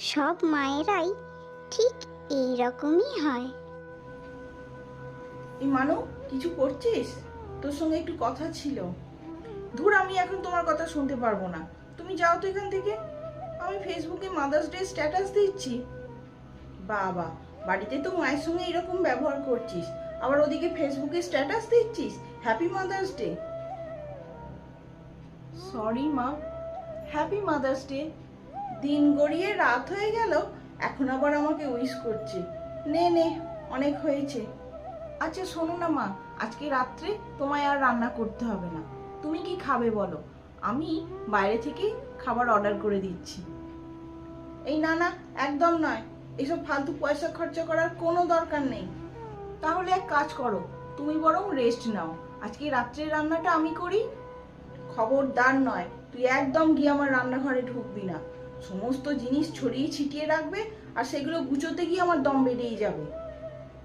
সব মায়েরাই ঠিক এই রকমই হয়। এই মানু, কিছু করছিস? তোর সঙ্গে একটু কথা ছিল। ধুর, আমি এখন তোমার কথা শুনতে পারবো না। তুমি যাও তো এখান থেকে। আমি ফেসবুকে মাদার্স ডে স্ট্যাটাস দিচ্ছি। বাবা, বাড়িতে তো মায়ের সঙ্গে এরকম ব্যবহার করছিস, আবার ওদিকে ফেসবুকে স্ট্যাটাস দিচ্ছিস হ্যাপি মাদার্স ডে। সরি মা, হ্যাপি মাদার্স ডে। দিন গড়িয়ে রাত হয়ে গেল, এখন আবার আমাকে উইশ করছে। নে নে, অনেক হয়েছে। আচ্ছা শোনো না মা, আজকে রাত্রে তোমায় আর রান্না করতে হবে না। তুমি কি খাবে বলো, আমি বাইরে থেকে খাবার অর্ডার করে দিচ্ছি। এই না না, একদম নয়, এসব ফালতু পয়সা খরচা করার কোনো দরকার নেই। তাহলে এক কাজ করো, তুমি বরং রেস্ট নাও, আজকে রাত্রের রান্নাটা আমি করি। খবরদার নয়, তুই একদম গিয়ে আমার রান্নাঘরে ঢুকবি না। সমস্ত জিনিস ছড়িয়ে ছিটিয়ে রাখবে, আর সেগুলো গুছোতে গিয়ে আমার দম বেরিয়ে যাবে।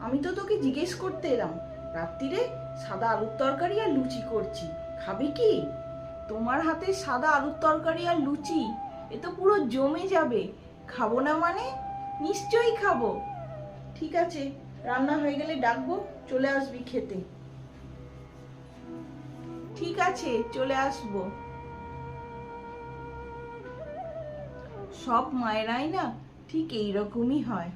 আমি তো তোকে জিজ্ঞেস করতে এলাম, রাত্রিরে সাদা আলুর তরকারি আর লুচি করছি, খাবি কি? তোমার হাতে সাদা আলুর তরকারি আর লুচি, এ তো পুরো জমে যাবে। খাবো না মানে? নিশ্চয়ই খাবো। ঠিক আছে, রান্না হয়ে গেলে ডাকবো, চলে আসবি খেতে। ঠিক আছে, চলে আসবো। সব মায়েরাই না ঠিক এইরকমই হয়।